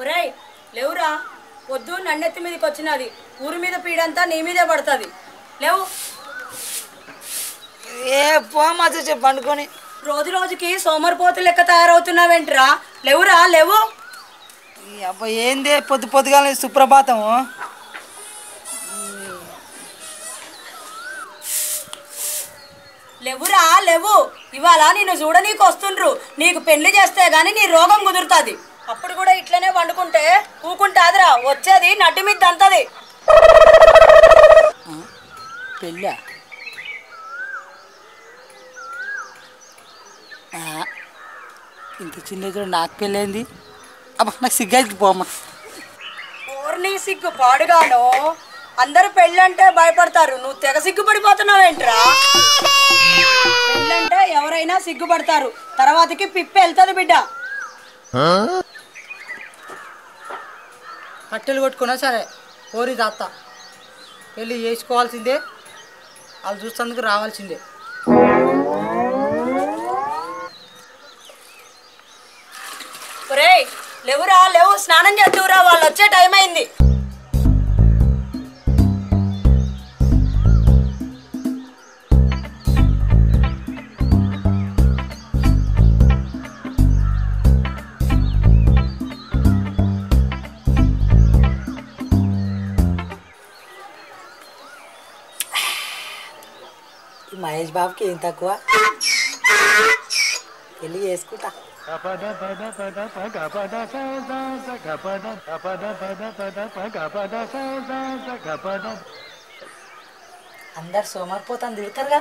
ఒరేయ్ లేవురా, పొద్దు నన్నెత్తి మీదకి వచ్చినది, ఊరి మీద పీడంతా నీ మీదే పడుతుంది. లేవు. ఏ పో మధ్య చెప్పు అనుకొని రోజు రోజుకి సోమరిపోతు లెక్క తయారవుతున్నావేంట్రా? లేవురా లేవు. అబ్బా ఏందే పొద్దు పొద్దుగా సుప్రభాతం. లేవురా లేవు. ఇవాళ నిన్ను చూడనీకు వస్తుండ్రు. నీకు పెళ్లి చేస్తే గాని నీ రోగం కుదురుతుంది. అప్పుడు కూడా ఇట్లనే వండుకుంటే ఊకుంటాదిరా, వచ్చేది నడ్డి మీద దంతది. పెళ్ళా? ఇంత చిన్న నాకు పెళ్ళైంది. అబ్బా నాకు సిగ్గైంది పోమ్మ. ఊరిని సిగ్గు పాడుగాను. అందరూ పెళ్ళంటే భయపడతారు, నువ్వు తెగ సిగ్గుపడిపోతున్నావేంట్రా? పెళ్ళంటే ఎవరైనా సిగ్గుపడతారు, తర్వాతకి పిప్పి వెళ్తుంది బిడ్డ. కట్టెలు కొట్టుకున్నా సరే కోరి తాత పెళ్ళి చేసుకోవాల్సిందే, వాళ్ళు చూసేందుకు రావాల్సిందే. ఒరేయ్ లేవురా లేవు, స్నానం చేద్దువురా, వాళ్ళు వచ్చే టైం అయింది. మహేష్ బాబుకి ఏం తక్కువ, పెళ్ళి చేసుకుంటా. అందరు సోమరిపోతాను తిరుగుతారుగా,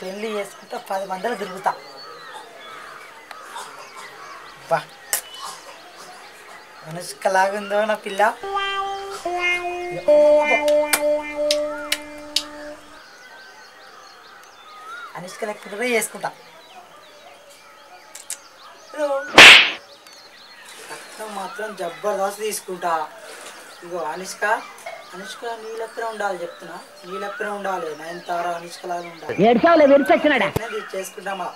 పెళ్ళి చేసుకుంటా 10 మందిలో తిరుగుతా. బా అనుష్కలాగుందో నా పిల్ల. అనుష్క లెక్క చేసుకుంటా. రక్తం మాత్రం జబర్దస్త్ తీసుకుంటా. ఇగో అనుష్క నీ లెక్కనే ఉండాలి చెప్తున్నా, నీ లెక్కనే ఉండాలి. నయనతార అనుష్క లాగా ఉండాలి. చేసుకుంటామా,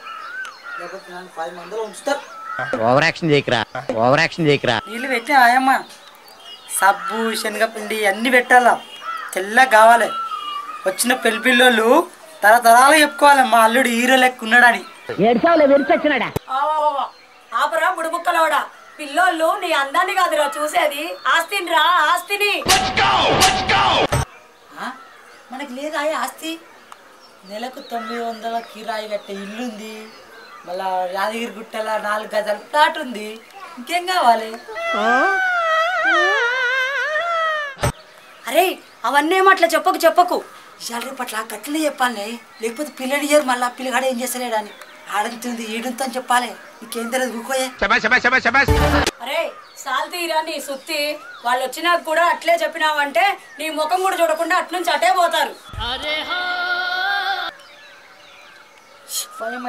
లేకపోతే నన్ను 10 మందిలో ఉంచుతారు. ఓవర్ యాక్షన్ చేయకరా. నీళ్ళు పెట్టి ఆయమ్మ సబ్బు శనగపిండి అన్నీ పెట్టాలా, తెల్లగా కావాలి. వచ్చిన పెళ్లి పిల్లలు తరతరాలు చెప్పుకోవాలి మా అల్లుడు హీరో లెక్క ఉన్నాడని. ఆపరా బుడుబుక్కలోడా, పిల్లోళ్ళు నీ అందాన్ని కాదురా చూసేది, ఆస్తిని రా ఆస్తిని. మనకి లేదా ఆస్తి? నెలకు 900 కిరాయి కట్టే ఇల్లుంది, మళ్ళా యాదగిరి గుట్టల 4 గజాల ప్లాట్ ఉంది. ఇంకేం కావాలి? అరే అవన్నీ ఏమట్లా చెప్పకు. ఇవాళ రేపు అట్లా గట్లనే చెప్పాలి, లేకపోతే పిల్లలు ఇయ్యరు. మళ్ళీ పిల్లగాడు ఏం చేస్తలేడని ఆడుతుంది ఈడుంతో అని చెప్పాలి. నీకేం తెలియదు ఊకోయే. అరే సాల్ తీరా నీ సుత్తి, వాళ్ళు వచ్చినాక కూడా అట్లే చెప్పినావంటే నీ ముఖం కూడా చూడకుండా అట్నుంచి అటే పోతారు.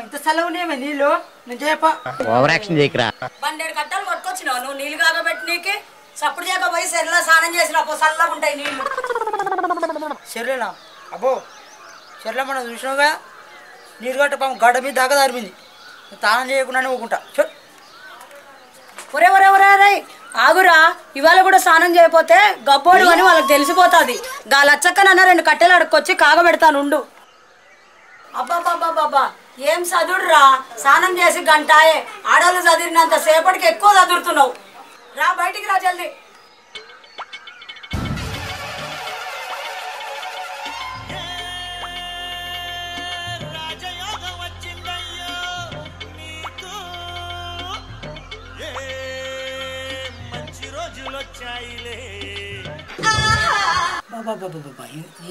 ఇంత సెలవునేమే నీళ్ళు నేను చెప్పా. Over action చేయకరా. 12 కట్టాలు పట్టుకొచ్చినావు నువ్వు నీళ్ళు కాగబెట్టి, నీకే సప్పుడు చేయక పోయి సెర్లా స్నానం చేసినా పో, చల్లగా ఉంటాయి నీళ్ళు. చెర్లేనా? అబ్బో చెర్ల మనం చూసినావుగా, నీరు గట్ట పాము గడ్డ మీద దాకా దారిపోయింది. స్నానం చేయకుండానే ఊకుంటా. ఒరే ఒరే ఒరే అరే ఆగురా, ఇవాళ కూడా స్నానం చేయకపోతే గబ్బోడు అని వాళ్ళకి తెలిసిపోతుంది. గా లచ్చక్కనన్నా 2 కట్టెలు అడుక్కొచ్చి కాగబెడతాను ఉండు. అబ్బాబ్బాబ్బా ఏం చదువురా, స్నానం చేసి గంటాయే. ఆడవాళ్ళు చదివినంత సేపటికి ఎక్కువ చదువుతున్నావు. రా బయటికి రా జల్దీ.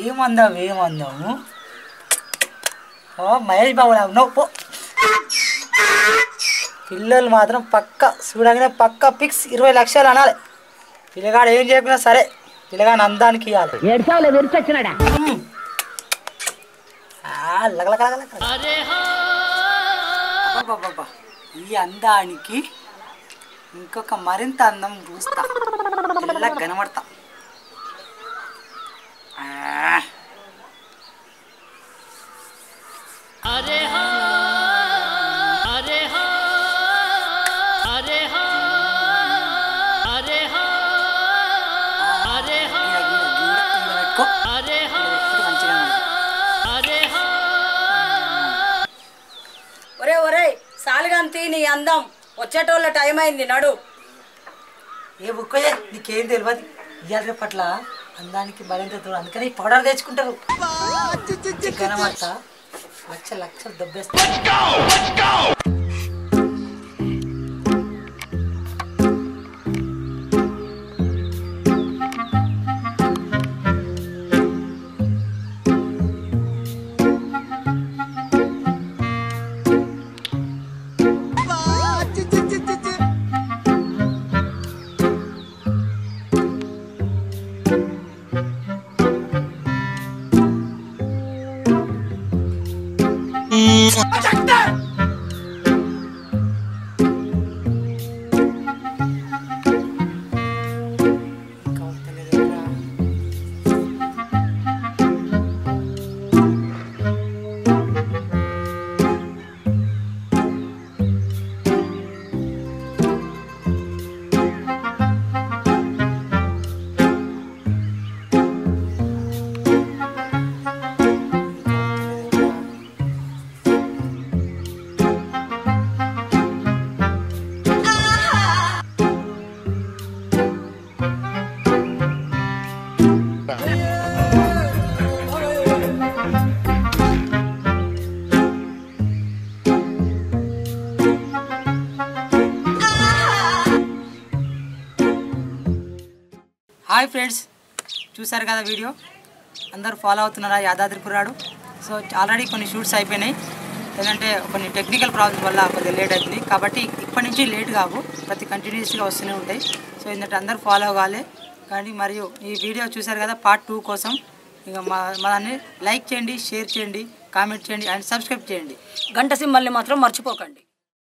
ఏమందాము మహేష్ బాబు ఉన్నావు పో. పిల్లలు మాత్రం పక్క చూడగానే పక్క ఫిక్స్ 20 లక్షలు అనాలి. పిల్లగాడు ఏం చేయకున్నా సరే, పిల్లగాని అందానికి ఇవ్వాలి. ఈ అందానికి ఇంకొక మరింత అందం చూస్తా, ఇలా కనబడతా. సాలిగంతి నీ అందం వచ్చేటోళ్ళ టైం అయింది నడు. ఏ బుక్కయ్యే నీకేం తెలియదు ఇవాళ రేపట్ల అందానికి మరింత దూరం అందుకని పౌడర్ తెచ్చుకుంటారు గనమాట లక్షలు దబ్బేస్తారు. హాయ్ ఫ్రెండ్స్, చూసారు కదా వీడియో. అందరూ ఫాలో అవుతున్నారా యాదాద్రి కుర్రాడు? సో ఆల్రెడీ కొన్ని షూట్స్ అయిపోయినాయి, లేదంటే కొన్ని టెక్నికల్ ప్రాబ్లమ్స్ వల్ల కొద్దిగా లేట్ అవుతుంది. కాబట్టి ఇప్పటి నుంచి లేట్ కావు, ప్రతి కంటిన్యూస్గా వస్తూనే ఉంటాయి. సో ఏంటంటే అందరూ ఫాలో కావాలి. కానీ మరియు ఈ వీడియో చూసారు కదా, పార్ట్ 2 కోసం ఇక దాన్ని లైక్ చేయండి, షేర్ చేయండి, కామెంట్ చేయండి అండ్ సబ్స్క్రైబ్ చేయండి. గంట సింబల్ని మాత్రం మర్చిపోకండి.